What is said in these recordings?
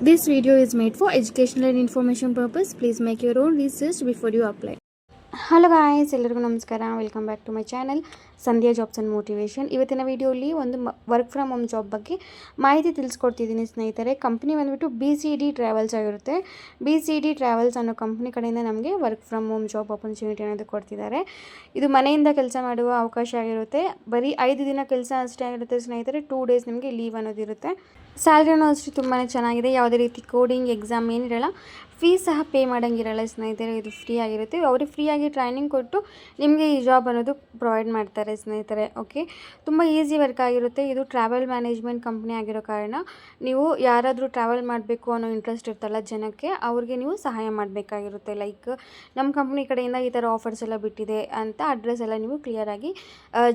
This video is made for educational and information purpose. Please make your own research before you apply. Hello guys, ಎಲ್ಲರಿಗೂ ನಮಸ್ಕಾರ. Welcome back to my channel Sandhya jobs and motivation. ಇವತ್ತಿನ ವಿಡಿಯೋಲಿ ಒಂದು work from home job ಬಗ್ಗೆ ಮಾಹಿತಿ ತಿಳಿಸ್ಕೊಡ್ತಿದ್ದೀನಿ ಸ್ನೇಹಿತರೆ. Company ಬಂದುಬಿಟ್ಟು BCD travels ಆಗಿರುತ್ತೆ. BCD ಟ್ರಾವೆಲ್ಸ್ ಅನ್ನೋ ಕಂಪ್ನಿ ಕಡೆಯಿಂದ ನಮಗೆ work from home job opportunity ಅನ್ನೋದು ಕೊಡ್ತಿದ್ದಾರೆ. ಇದು ಮನೆಯಿಂದ ಕೆಲಸ ಮಾಡುವ ಅವಕಾಶ ಆಗಿರುತ್ತೆ. ಬರೀ 5 ದಿನ ಕೆಲಸ ಅಷ್ಟೇ ಆಗಿರುತ್ತೆ ಸ್ನೇಹಿತರೆ. 2 ಡೇಸ್ ನಿಮಗೆ ಲೀವ್ ಅನ್ನೋದಿರುತ್ತೆ. ಸ್ಯಾಲ್ರಿನೂ ಅಷ್ಟೇ ತುಂಬಾ ಚೆನ್ನಾಗಿದೆ. ಯಾವುದೇ ರೀತಿ ಕೋಡಿಂಗ್ ಎಕ್ಸಾಮ್ ಏನಿರಲ್ಲ, ಫೀಸ್ ಸಹ ಪೇ ಮಾಡೋಂಗಿರಲ್ಲ ಸ್ನೇಹಿತರೆ. ಇದು ಫ್ರೀ ಆಗಿರುತ್ತೆ. ಅವ್ರಿಗೆ ಫ್ರೀಯಾಗಿ ಟ್ರೈನಿಂಗ್ ಕೊಟ್ಟು ನಿಮಗೆ ಈ ಜಾಬ್ ಅನ್ನೋದು ಪ್ರೊವೈಡ್ ಮಾಡ್ತಾರೆ ಸ್ನೇಹಿತರೆ. ಓಕೆ, ತುಂಬ ಈಸಿ ವರ್ಕ್ ಆಗಿರುತ್ತೆ. ಇದು ಟ್ರಾವೆಲ್ ಮ್ಯಾನೇಜ್ಮೆಂಟ್ ಕಂಪ್ನಿ ಆಗಿರೋ ಕಾರಣ ನೀವು ಯಾರಾದರೂ ಟ್ರಾವೆಲ್ ಮಾಡಬೇಕು ಅನ್ನೋ ಇಂಟ್ರೆಸ್ಟ್ ಇರ್ತಲ್ಲ ಜನಕ್ಕೆ, ಅವ್ರಿಗೆ ನೀವು ಸಹಾಯ ಮಾಡಬೇಕಾಗಿರುತ್ತೆ. ಲೈಕ್ ನಮ್ಮ ಕಂಪ್ನಿ ಕಡೆಯಿಂದ ಈ ಥರ ಆಫರ್ಸ್ ಎಲ್ಲ ಬಿಟ್ಟಿದೆ ಅಂತ ಅಡ್ರೆಸ್ ಎಲ್ಲ ನೀವು ಕ್ಲಿಯರಾಗಿ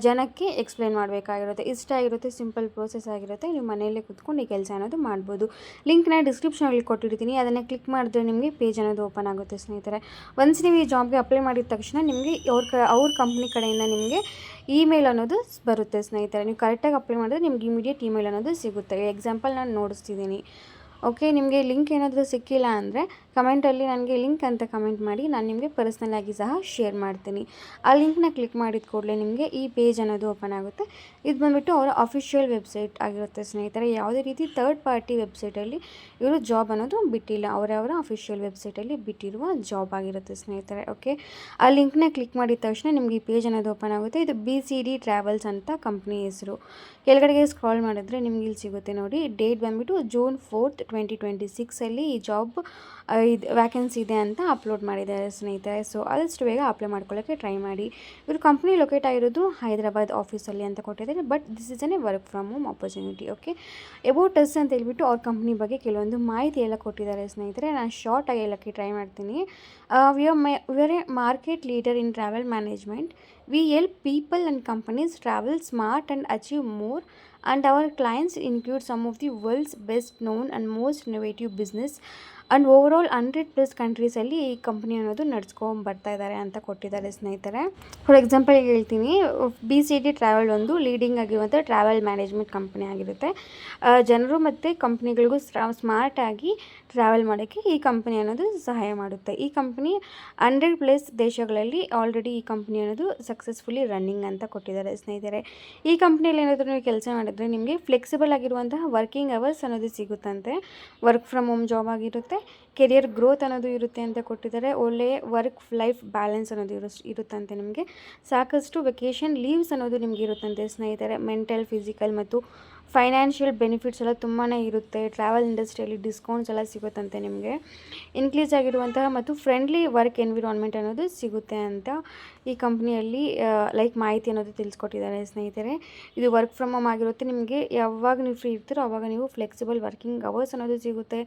ಜನಕ್ಕೆ ಎಕ್ಸ್ಪ್ಲೇನ್ ಮಾಡಬೇಕಾಗಿರುತ್ತೆ. ಇಷ್ಟ ಆಗಿರುತ್ತೆ, ಸಿಂಪಲ್ ಪ್ರೋಸೆಸ್ ಆಗಿರುತ್ತೆ. ನೀವು ಮನೆಯಲ್ಲೇ ಕೂತ್ಕೊಂಡು ಈ ಕೆಲಸ ಅನ್ನೋದು ಮಾಡ್ಬೋದು. ಲಿಂಕ್ನ ಡಿಸ್ಕ್ರಿಪ್ಷನಲ್ಲಿ ಕೊಟ್ಟಿರ್ತೀನಿ. ಅದನ್ನು ಕ್ಲಿಕ್ ಮಾಡಿದ್ರೆ ನಿಮಗೆ ಪೇಜ್ ಅನ್ನೋದು ಓಪನ್ ಆಗುತ್ತೆ ಸ್ನೇಹಿತರೆ. ಒನ್ಸ್ ನೀವು ಈ ಜಾಬ್ಗೆ ಅಪ್ಲೈ ಮಾಡಿದ ತಕ್ಷಣ ನಿಮಗೆ ಅವ್ರ ಕಂಪ್ನಿ ಕಡೆಯಿಂದ ನಿಮಗೆ ಇಮೇಲ್ ಅನ್ನೋದು ಬರುತ್ತೆ ಸ್ನೇಹಿತರೆ. ನೀವು ಕರೆಕ್ಟಾಗಿ ಅಪ್ಲೈ ಮಾಡಿದ್ರೆ ನಿಮ್ಗೆ ಇಮಿಡಿಯೇಟ್ ಇಮೇಲ್ ಅನ್ನೋದು ಸಿಗುತ್ತೆ. ಎಕ್ಸಾಂಪಲ್ ನಾನು ನೋಡಿಸ್ತಿದ್ದೀನಿ. ಓಕೆ, ನಿಮಗೆ ಲಿಂಕ್ ಏನಾದರೂ ಸಿಕ್ಕಿಲ್ಲ ಅಂದರೆ ಕಮೆಂಟಲ್ಲಿ ನನಗೆ ಲಿಂಕ್ ಅಂತ ಕಮೆಂಟ್ ಮಾಡಿ, ನಾನು ನಿಮಗೆ ಪರ್ಸ್ನಲಾಗಿ ಸಹ ಶೇರ್ ಮಾಡ್ತೀನಿ. ಆ ಲಿಂಕ್ನ ಕ್ಲಿಕ್ ಮಾಡಿದ ಕೂಡಲೇ ನಿಮಗೆ ಈ ಪೇಜ್ ಅನ್ನೋದು ಓಪನ್ ಆಗುತ್ತೆ. ಇದು ಬಂದುಬಿಟ್ಟು ಅವರ ಅಫಿಷಿಯಲ್ ವೆಬ್ಸೈಟ್ ಆಗಿರುತ್ತೆ ಸ್ನೇಹಿತರೆ. ಯಾವುದೇ ರೀತಿ ಥರ್ಡ್ ಪಾರ್ಟಿ ವೆಬ್ಸೈಟಲ್ಲಿ ಇವರು ಜಾಬ್ ಅನ್ನೋದು ಬಿಟ್ಟಿಲ್ಲ. ಅವರವರ ಅಫಿಷಿಯಲ್ ವೆಬ್ಸೈಟಲ್ಲಿ ಬಿಟ್ಟಿರುವ ಜಾಬ್ ಆಗಿರುತ್ತೆ ಸ್ನೇಹಿತರೆ. ಓಕೆ, ಆ ಲಿಂಕ್ನ ಕ್ಲಿಕ್ ಮಾಡಿದ ತಕ್ಷಣ ನಿಮಗೆ ಈ ಪೇಜ್ ಅನ್ನೋದು ಓಪನ್ ಆಗುತ್ತೆ. ಇದು BCD ಟ್ರಾವೆಲ್ಸ್ ಅಂತ ಕಂಪ್ನಿ ಹೆಸರು. ಕೆಳಗಡೆಗೆ ಸ್ಕ್ರಾಲ್ ಮಾಡಿದ್ರೆ ನಿಮ್ಗೆ ಇಲ್ಲಿ ಸಿಗುತ್ತೆ ನೋಡಿ. ಡೇಟ್ ಬಂದುಬಿಟ್ಟು June 4th 2026 ಈ ಜಾಬ್ ಇದು ವ್ಯಾಕೆನ್ಸಿ ಇದೆ ಅಂತ ಅಪ್ಲೋಡ್ ಮಾಡಿದ್ದಾರೆ ಸ್ನೇಹಿತರೆ. ಸೊ ಆದಷ್ಟು ಬೇಗ ಅಪ್ಲೈ ಮಾಡ್ಕೊಳ್ಳೋಕ್ಕೆ ಟ್ರೈ ಮಾಡಿ. ಇವರು ಕಂಪ್ನಿ ಲೊಕೇಟ್ ಆಗಿರೋದು ಹೈದರಾಬಾದ್ ಆಫೀಸಲ್ಲಿ ಅಂತ ಕೊಟ್ಟಿದ್ದಾರೆ. But this is A work from home opportunity. Okay, about us ಅಂತ ಹೇಳ್ಬಿಟ್ಟು ಅವ್ರ ಕಂಪ್ನಿ ಬಗ್ಗೆ ಕೆಲವೊಂದು ಮಾಹಿತಿ ಎಲ್ಲ ಕೊಟ್ಟಿದ್ದಾರೆ ಸ್ನೇಹಿತರೆ. ನಾನು ಶಾರ್ಟಾಗಿ ಹೇಳೋಕ್ಕೆ ಟ್ರೈ ಮಾಡ್ತೀನಿ. We are A market leader in travel management. We help people and companies travel smart and achieve more, and our clients include some of the world's best known and most innovative business and overall 100+ ಕಂಟ್ರೀಸಲ್ಲಿ ಈ company ಅನ್ನೋದು ನಡ್ಸ್ಕೊಂಡು ಬರ್ತಾ ಇದ್ದಾರೆ ಅಂತ ಕೊಟ್ಟಿದ್ದಾರೆ ಸ್ನೇಹಿತರೆ. For example ಹೇಳ್ತೀನಿ, BCD travel ಒಂದು ಲೀಡಿಂಗ್ ಆಗಿರುವಂಥ ಟ್ರಾವೆಲ್ ಮ್ಯಾನೇಜ್ಮೆಂಟ್ ಕಂಪ್ನಿ ಆಗಿರುತ್ತೆ. ಜನರು ಮತ್ತು ಕಂಪ್ನಿಗಳಿಗೂ ಸ್ಮಾರ್ಟಾಗಿ ಟ್ರಾವೆಲ್ ಮಾಡೋಕ್ಕೆ ಈ ಕಂಪ್ನಿ ಅನ್ನೋದು ಸಹಾಯ ಮಾಡುತ್ತೆ. ಈ ಕಂಪ್ನಿ 100+ ದೇಶಗಳಲ್ಲಿ ಆಲ್ರೆಡಿ ಈ ಕಂಪ್ನಿ ಅನ್ನೋದು ಸಕ್ಸಸ್ಫುಲಿ ರನ್ನಿಂಗ್ ಅಂತ ಕೊಟ್ಟಿದ್ದಾರೆ ಸ್ನೇಹಿತರೆ. ಈ ಕಂಪ್ನಿಯಲ್ಲಿ ಏನಾದರೂ ನೀವು ಕೆಲಸ ಮಾಡಿದ್ರೆ ನಿಮಗೆ ಫ್ಲೆಕ್ಸಿಬಲ್ ಆಗಿರುವಂತಹ ವರ್ಕಿಂಗ್ ಅವರ್ಸ್ ಅನ್ನೋದು ಸಿಗುತ್ತಂತೆ. ವರ್ಕ್ ಫ್ರಮ್ ಹೋಮ್ ಜಾಬ್ ಆಗಿರುತ್ತೆ. ಕೆರಿಯರ್ ಗ್ರೋತ್ ಅನ್ನೋದು ಇರುತ್ತೆ ಅಂತ ಕೊಟ್ಟಿದ್ದಾರೆ. ಒಳ್ಳೆಯ ವರ್ಕ್ ಲೈಫ್ ಬ್ಯಾಲೆನ್ಸ್ ಅನ್ನೋದು ಇರುತ್ತಂತೆ. ನಿಮಗೆ ಸಾಕಷ್ಟು ವೆಕೇಷನ್ ಲೀವ್ಸ್ ಅನ್ನೋದು ನಿಮಗೆ ಇರುತ್ತಂತೆ ಸ್ನೇಹಿತರೆ. ಮೆಂಟಲ್, ಫಿಸಿಕಲ್ ಮತ್ತು ಫೈನಾನ್ಷಿಯಲ್ ಬೆನಿಫಿಟ್ಸ್ ಎಲ್ಲ ತುಂಬಾ ಇರುತ್ತೆ. ಟ್ರಾವೆಲ್ ಇಂಡಸ್ಟ್ರಿಯಲ್ಲಿ ಡಿಸ್ಕೌಂಟ್ಸ್ ಎಲ್ಲ ಸಿಗುತ್ತಂತೆ ನಿಮಗೆ. ಇನ್ಕ್ರೀಸ್ ಆಗಿರುವಂತಹ ಮತ್ತು ಫ್ರೆಂಡ್ಲಿ ವರ್ಕ್ ಎನ್ವಿರಾನ್ಮೆಂಟ್ ಅನ್ನೋದು ಸಿಗುತ್ತೆ ಅಂತ ಈ ಕಂಪ್ನಿಯಲ್ಲಿ ಮಾಹಿತಿ ಅನ್ನೋದು ತಿಳಿಸ್ಕೊಟ್ಟಿದ್ದಾರೆ ಸ್ನೇಹಿತರೆ. ಇದು ವರ್ಕ್ ಫ್ರಮ್ ಹೋಮ್ ಆಗಿರುತ್ತೆ. ನಿಮಗೆ ಯಾವಾಗ ನೀವು ಫ್ರೀ ಇರ್ತೀರೋ ಆವಾಗ ನೀವು ಫ್ಲೆಕ್ಸಿಬಲ್ ವರ್ಕಿಂಗ್ ಅವರ್ಸ್ ಅನ್ನೋದು ಸಿಗುತ್ತೆ.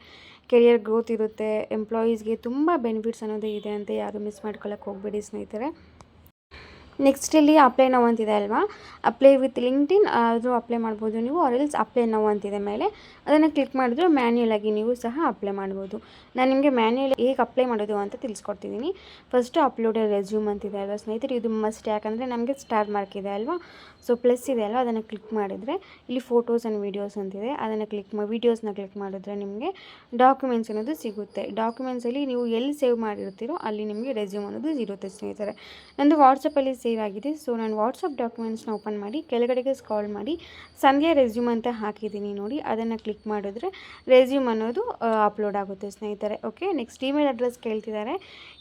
ಕೆರಿಯರ್ ಗ್ರೋತ್ ಇರುತ್ತೆ. ಎಂಪ್ಲಾಯೀಸ್ಗೆ ತುಂಬ ಬೆನಿಫಿಟ್ಸ್ ಅನ್ನೋದು ಇದೆ ಅಂತ ಯಾರು ಮಿಸ್ ಮಾಡ್ಕೊಳ್ಳೋಕೆ ಹೋಗಬೇಡಿ ಸ್ನೇಹಿತರೆ. ನೆಕ್ಸ್ಟ್ ಇಲ್ಲಿ ಅಪ್ಲೈ ನೌ ಅಂತಿದೆ ಅಲ್ವಾ, ಅಪ್ಲೈ ವಿತ್ ಲಿಂಕ್ಡ್ಇನ್ ಆದರೂ ಅಪ್ಲೈ ಮಾಡ್ಬೋದು ನೀವು. ಆರೆಲ್ಸ್ ಅಪ್ಲೈ ನೌ ಅಂತಿದೆ ಮೇಲೆ, ಅದನ್ನು ಕ್ಲಿಕ್ ಮಾಡಿದ್ರೆ ಮ್ಯಾನ್ಯಲ್ ಆಗಿ ನೀವು ಸಹ ಅಪ್ಲೈ ಮಾಡ್ಬೋದು. ನಾನು ನಿಮಗೆ ಮ್ಯಾನ್ಯಲ್ ಹೇಗೆ ಅಪ್ಲೈ ಮಾಡೋದು ಅಂತ ತಿಳಿಸ್ಕೊಡ್ತಿದ್ದೀನಿ. ಫಸ್ಟು ಅಪ್ಲೋಡ್ ರೆಸ್ಯೂಮ್ ಅಂತಿದೆ ಅಲ್ವಾ ಸ್ನೇಹಿತರೆ, ಇದು ಮಸ್ಟ್. ಯಾಕಂದರೆ ನಮಗೆ ಸ್ಟಾರ್ ಮಾರ್ಕ್ ಇದೆ ಅಲ್ವಾ, ಸೊ ಪ್ಲಸ್ ಇದೆ ಅಲ್ವಾ, ಅದನ್ನು ಕ್ಲಿಕ್ ಮಾಡಿದರೆ ಇಲ್ಲಿ ಫೋಟೋಸ್ ಆ್ಯಂಡ್ ವೀಡಿಯೋಸ್ ಅಂತಿದೆ. ಅದನ್ನು ವೀಡಿಯೋಸ್ನ ಕ್ಲಿಕ್ ಮಾಡಿದ್ರೆ ನಿಮಗೆ ಡಾಕ್ಯುಮೆಂಟ್ಸ್ ಅನ್ನೋದು ಸಿಗುತ್ತೆ. ಡಾಕ್ಯುಮೆಂಟ್ಸಲ್ಲಿ ನೀವು ಎಲ್ಲಿ ಸೇವ್ ಮಾಡಿರ್ತೀರೋ ಅಲ್ಲಿ ನಿಮಗೆ ರೆಸ್ಯೂಮ್ ಅನ್ನೋದು ಇರುತ್ತೆ ಸ್ನೇಹಿತರೆ. ನಂದು ವಾಟ್ಸಪ್ಪಲ್ಲಿ ಸೇವ್ ಆಗಿದೆ. ಸೊ ನಾನು ವಾಟ್ಸಪ್ ಡಾಕ್ಯುಮೆಂಟ್ಸ್ನ ಓಪನ್ ಮಾಡಿ ಕೆಳಗಡೆಗೆ ಸ್ಕ್ರಾಲ್ ಮಾಡಿ ಸಂಧ್ಯಾ ರೆಸ್ಯೂಮ್ ಅಂತ ಹಾಕಿದ್ದೀನಿ ನೋಡಿ. ಅದನ್ನು ಕ್ಲಿಕ್ ಮಾಡಿದ್ರೆ ರೆಸ್ಯೂಮ್ ಅನ್ನೋದು ಅಪ್ಲೋಡ್ ಆಗುತ್ತೆ ಸ್ನೇಹಿತರೆ. ಓಕೆ, ನೆಕ್ಸ್ಟ್ ಇಮೇಲ್ ಅಡ್ರೆಸ್ ಕೇಳ್ತಿದ್ದಾರೆ.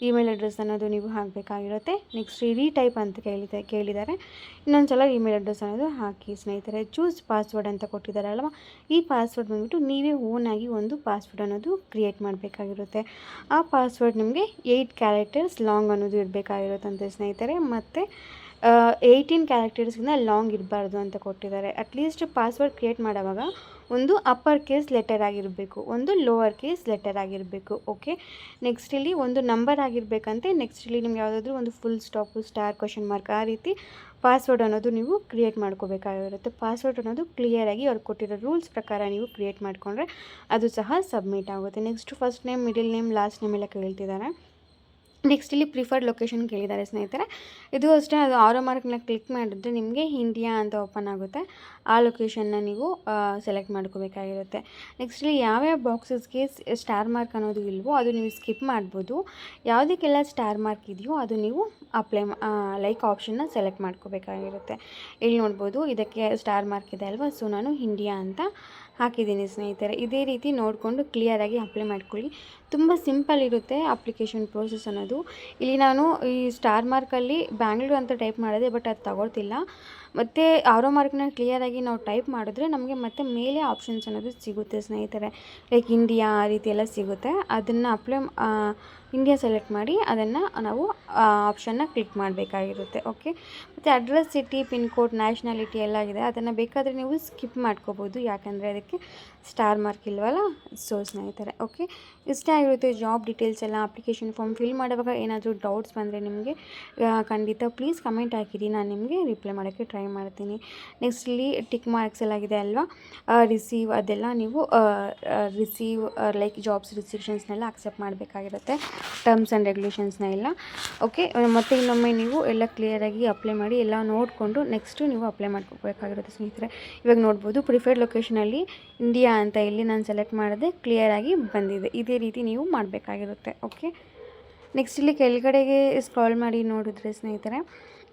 ಇಮೇಲ್ ಅಡ್ರೆಸ್ ಅನ್ನೋದು ನೀವು ಹಾಕಬೇಕಾಗಿರುತ್ತೆ. ನೆಕ್ಸ್ಟ್ ರೀಟೈಪ್ ಅಂತ ಕೇಳಿದ್ದಾರೆ. ಇನ್ನೊಂದು ಸಲ ಇಮೇಲ್ ಅಡ್ರೆಸ್ ಅನ್ನೋದು ಹಾಕಿ ಸ್ನೇಹಿತರೆ. ಚೂಸ್ ಪಾಸ್ವರ್ಡ್ ಅಂತ ಕೊಟ್ಟಿದ್ದಾರೆ ಅಲ್ವಾ, ಈ ಪಾಸ್ವರ್ಡ್ ಬಂದುಬಿಟ್ಟು ನೀವೇ ಓನಾಗಿ ಒಂದು ಪಾಸ್ವರ್ಡ್ ಅನ್ನೋದು ಕ್ರಿಯೇಟ್ ಮಾಡಬೇಕಾಗಿರುತ್ತೆ. ಆ ಪಾಸ್ವರ್ಡ್ ನಿಮಗೆ 8 ಕ್ಯಾರೆಕ್ಟರ್ಸ್ ಲಾಂಗ್ ಅನ್ನೋದು ಇರಬೇಕಾಗಿರುತ್ತಂತೆ ಸ್ನೇಹಿತರೆ. ಮತ್ತು 18 ಕ್ಯಾರೆಕ್ಟರ್ಸ್ಗಿಂತ ಲಾಂಗ್ ಇರಬಾರ್ದು ಅಂತ ಕೊಟ್ಟಿದ್ದಾರೆ. ಅಟ್ಲೀಸ್ಟ್ ಪಾಸ್ವರ್ಡ್ ಕ್ರಿಯೇಟ್ ಮಾಡುವಾಗ ಒಂದು ಅಪ್ಪರ್ ಕೇಸ್ ಲೆಟರ್ ಆಗಿರಬೇಕು, ಒಂದು ಲೋವರ್ ಕೇಸ್ ಲೆಟರ್ ಆಗಿರಬೇಕು. ಓಕೆ, ನೆಕ್ಸ್ಟ್ ಇಲ್ಲಿ ಒಂದು ನಂಬರ್ ಆಗಿರಬೇಕಂತೆ. ನೆಕ್ಸ್ಟ್ ಇಲ್ಲಿ ನಿಮ್ಗೆ ಯಾವುದಾದ್ರೂ ಒಂದು full stop, star, question mark ಆ ರೀತಿ ಪಾಸ್ವರ್ಡ್ ಅನ್ನೋದು ನೀವು ಕ್ರಿಯೇಟ್ ಮಾಡ್ಕೋಬೇಕಾಗಿರುತ್ತೆ. ಪಾಸ್ವರ್ಡ್ ಅನ್ನೋದು ಕ್ಲಿಯರಾಗಿ ಅವ್ರು ಕೊಟ್ಟಿರೋ ರೂಲ್ಸ್ ಪ್ರಕಾರ ನೀವು ಕ್ರಿಯೇಟ್ ಮಾಡಿಕೊಂಡ್ರೆ ಅದು ಸಹ ಸಬ್ಮಿಟ್ ಆಗುತ್ತೆ. Next first name, middle name, last name ಎಲ್ಲ ಕೇಳ್ತಿದ್ದಾರೆ. ನೆಕ್ಸ್ಟ್ ಇಲ್ಲಿ ಪ್ರಿಫರ್ಡ್ ಲೊಕೇಶನ್ ಕೇಳಿದ್ದಾರೆ ಸ್ನೇಹಿತರೆ. ಇದು ಅಷ್ಟೇ, ಅದು ಆರೋ ಮಾರ್ಕ್ನ ಕ್ಲಿಕ್ ಮಾಡಿದ್ರೆ ನಿಮಗೆ ಇಂಡಿಯಾ ಅಂತ ಓಪನ್ ಆಗುತ್ತೆ. ಆ ಲೊಕೇಶನ್ನ ನೀವು ಸೆಲೆಕ್ಟ್ ಮಾಡ್ಕೋಬೇಕಾಗಿರುತ್ತೆ. ನೆಕ್ಸ್ಟ್ ಇಲ್ಲಿ ಯಾವ್ಯಾವ ಬಾಕ್ಸಸ್ಗೆ ಸ್ಟಾರ್ ಮಾರ್ಕ್ ಅನ್ನೋದು ಇಲ್ವೋ ಅದು ನೀವು ಸ್ಕಿಪ್ ಮಾಡ್ಬೋದು. ಯಾವುದಕ್ಕೆಲ್ಲ ಸ್ಟಾರ್ ಮಾರ್ಕ್ ಇದೆಯೋ ಅದು ನೀವು ಲೈಕ್ ಆಪ್ಷನ್ನ ಸೆಲೆಕ್ಟ್ ಮಾಡ್ಕೋಬೇಕಾಗಿರುತ್ತೆ. ಇಲ್ಲಿ ನೋಡ್ಬೋದು ಇದಕ್ಕೆ ಸ್ಟಾರ್ ಮಾರ್ಕ್ ಇದೆ ಅಲ್ವಾ, ಸೊ ನಾನು ಇಂಡಿಯಾ ಅಂತ ಹಾಕಿದ್ದೀನಿ ಸ್ನೇಹಿತರೆ. ಇದೇ ರೀತಿ ನೋಡಿಕೊಂಡು ಕ್ಲಿಯರಾಗಿ ಅಪ್ಲೈ ಮಾಡ್ಕೊಳ್ಳಿ. ತುಂಬ ಸಿಂಪಲ್ ಇರುತ್ತೆ ಅಪ್ಲಿಕೇಶನ್ ಪ್ರೋಸೆಸ್ ಅನ್ನೋದು. ಇಲ್ಲಿ ನಾನು ಈ ಸ್ಟಾರ್ ಮಾರ್ಕಲ್ಲಿ ಬ್ಯಾಂಗ್ಳೂರು ಅಂತ ಟೈಪ್ ಮಾಡಿದೆ, ಬಟ್ ಅದು ತಗೊಳ್ತಿಲ್ಲ. ಮತ್ತು ಆರೋ ಮಾರ್ಕ್ನ ಕ್ಲಿಯರಾಗಿ ನಾವು ಟೈಪ್ ಮಾಡಿದ್ರೆ ನಮಗೆ ಮತ್ತೆ ಮೇಲೆ ಆಪ್ಷನ್ಸ್ ಅನ್ನೋದು ಸಿಗುತ್ತೆ ಸ್ನೇಹಿತರೆ. ಲೈಕ್ ಇಂಡಿಯಾ ಆ ರೀತಿ ಎಲ್ಲ ಸಿಗುತ್ತೆ. ಅದನ್ನು ಇಂಡಿಯಾ ಸೆಲೆಕ್ಟ್ ಮಾಡಿ ಅದನ್ನು ನಾವು ಆಪ್ಷನ್ನ ಕ್ಲಿಕ್ ಮಾಡಬೇಕಾಗಿರುತ್ತೆ. ಓಕೆ, ಮತ್ತು address, city, pin code, nationality ಎಲ್ಲ ಇದೆ. ಅದನ್ನು ಬೇಕಾದರೆ ನೀವು ಸ್ಕಿಪ್ ಮಾಡ್ಕೋಬೋದು, ಯಾಕಂದರೆ ಅದಕ್ಕೆ ಸ್ಟಾರ್ ಮಾರ್ಕ್ ಇಲ್ವಲ್ಲ. ಸೊ ಸ್ನೇಹಿತರೆ, ಓಕೆ, ಇಷ್ಟೇ ಆಗಿರುತ್ತೆ ಜಾಬ್ ಡೀಟೇಲ್ಸ್ ಎಲ್ಲ. ಅಪ್ಲಿಕೇಶನ್ ಫಾರ್ಮ್ ಫಿಲ್ ಮಾಡುವಾಗ ಏನಾದರೂ ಡೌಟ್ಸ್ ಬಂದರೆ ನಿಮಗೆ ಖಂಡಿತ ಪ್ಲೀಸ್ ಕಮೆಂಟ್ ಹಾಕಿರಿ, ನಾನು ನಿಮಗೆ ರಿಪ್ಲೈ ಮಾಡೋಕ್ಕೆ ಟ್ರೈ ಮಾಡ್ತೀನಿ. ನೆಕ್ಸ್ಟ್ ಇಲ್ಲಿ ಟಿಕ್ ಮಾರ್ಕ್ಸ್ ಎಲ್ಲ ಇದೆ ಅಲ್ವಾ, ರಿಸೀವ್ ಅದೆಲ್ಲ ನೀವು ರಿಸೀವ್ ಲೈಕ್ ಜಾಬ್ಸ್ ರಿಸ್ಟ್ರಿಕ್ಷನ್ಸ್ನೆಲ್ಲ ಅಕ್ಸೆಪ್ಟ್ ಮಾಡಬೇಕಾಗಿರುತ್ತೆ, ಟರ್ಮ್ಸ್ ಆ್ಯಂಡ್ ರೆಗ್ಯುಲೇಷನ್ಸ್ನ ಎಲ್ಲ. ಓಕೆ, ಮತ್ತು ಇನ್ನೊಮ್ಮೆ ನೀವು ಎಲ್ಲ ಕ್ಲಿಯರಾಗಿ ಅಪ್ಲೈ ಮಾಡಿ ಎಲ್ಲ ನೋಡಿಕೊಂಡು ನೆಕ್ಸ್ಟು ನೀವು ಅಪ್ಲೈ ಮಾಡ್ಕೋಬೇಕಾಗಿರುತ್ತೆ ಸ್ನೇಹಿತರೆ. ಇವಾಗ ನೋಡ್ಬೋದು ಪ್ರಿಫರ್ಡ್ ಲೊಕೇಶನಲ್ಲಿ ಇಂಡಿಯಾ ಅಂತ ಇಲ್ಲಿ ನಾನು ಸೆಲೆಕ್ಟ್ ಮಾಡಿದೆ, ಕ್ಲಿಯರಾಗಿ ಬಂದಿದೆ. ಇದೇ ರೀತಿ ನೀವು ಮಾಡಬೇಕಾಗಿರುತ್ತೆ. ಓಕೆ, ನೆಕ್ಸ್ಟ್ ಇಲ್ಲಿ ಕೆಳಗಡೆಗೆ ಸ್ಕ್ರಾಲ್ ಮಾಡಿ ನೋಡಿದ್ರೆ ಸ್ನೇಹಿತರೆ,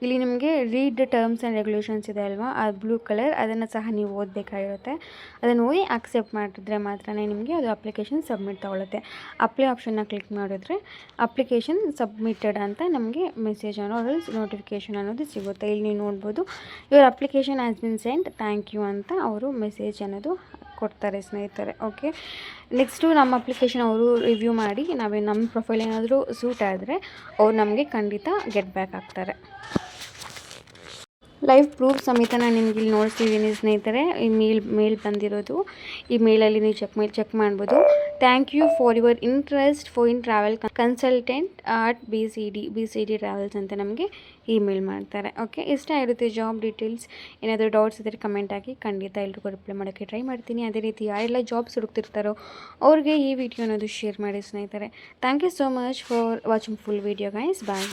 ಇಲ್ಲಿ ನಿಮಗೆ ರೀಡ್ ಟರ್ಮ್ಸ್ ಆ್ಯಂಡ್ ರೆಗ್ಯುಲೇಷನ್ಸ್ ಇದೆ ಅಲ್ವಾ, ಆ ಬ್ಲೂ ಕಲರ್, ಅದನ್ನು ಸಹ ನೀವು ಓದಬೇಕಾಗಿರುತ್ತೆ. ಅದನ್ನು ಓದಿ ಆಕ್ಸೆಪ್ಟ್ ಮಾಡಿದ್ರೆ ಮಾತ್ರ ನಿಮಗೆ ಅದು ಅಪ್ಲಿಕೇಶನ್ ಸಬ್ಮಿಟ್ ತೊಗೊಳುತ್ತೆ. ಅಪ್ಲೈ ಆಪ್ಷನ್ನ ಕ್ಲಿಕ್ ಮಾಡಿದ್ರೆ ಅಪ್ಲಿಕೇಶನ್ ಸಬ್ಮಿಟೆಡ್ ಅಂತ ನಮಗೆ ಮೆಸೇಜ್ ಅನ್ನೋ ನೋಟಿಫಿಕೇಷನ್ ಅನ್ನೋದು ಸಿಗುತ್ತೆ. ಇಲ್ಲಿ ನೀವು ನೋಡ್ಬೋದು your application has been sent, thank you ಅಂತ ಅವರು ಮೆಸೇಜ್ ಅನ್ನೋದು ಕೊಡ್ತಾರೆ ಸ್ನೇಹಿತರೆ. ಓಕೆ, ನೆಕ್ಸ್ಟು ನಮ್ಮ ಅಪ್ಲಿಕೇಶನ್ ಅವರು ರಿವ್ಯೂ ಮಾಡಿ ನಮ್ಮ ಪ್ರೊಫೈಲ್ ಏನಾದರೂ ಸೂಟ್ ಆದರೆ ಅವ್ರು ನಮಗೆ ಖಂಡಿತ ಗೆಟ್ ಬ್ಯಾಕ್ ಆಗ್ತಾರೆ. ಲೈವ್ ಪ್ರೂಫ್ ಸಮೇತ ನಾನು ನಿಮ್ಗೆ ಇಲ್ಲಿ ನೋಡ್ತಿದ್ದೀನಿ ಸ್ನೇಹಿತರೆ. ಈ ಮೇಲ್ ಬಂದಿರೋದು, ಈ ಮೇಲಲ್ಲಿ ನೀವು ಚೆಕ್ ಮಾಡ್ಬೋದು. Thank you for your interest in travel consultant at B C D travels ಅಂತ ನಮಗೆ ಇಮೇಲ್ ಮಾಡ್ತಾರೆ. ಓಕೆ, ಇಷ್ಟ ಇರುತ್ತೆ ಜಾಬ್ ಡೀಟೇಲ್ಸ್. ಏನಾದರೂ ಡೌಟ್ಸ್ ಇದ್ದರೆ ಕಮೆಂಟ್ ಹಾಕಿ, ಖಂಡಿತ ಎಲ್ರಿಗೂ ರಿಪ್ಲೈ ಮಾಡೋಕ್ಕೆ ಟ್ರೈ ಮಾಡ್ತೀನಿ. ಅದೇ ರೀತಿ ಯಾರೆಲ್ಲ ಜಾಬ್ಸ್ ಹುಡುಕ್ತಿರ್ತಾರೋ ಅವ್ರಿಗೆ ಈ ವಿಡಿಯೋ ಅನ್ನೋದು ಶೇರ್ ಮಾಡಿ ಸ್ನೇಹಿತರೆ. Thank you so much for watching full video guys. Bye.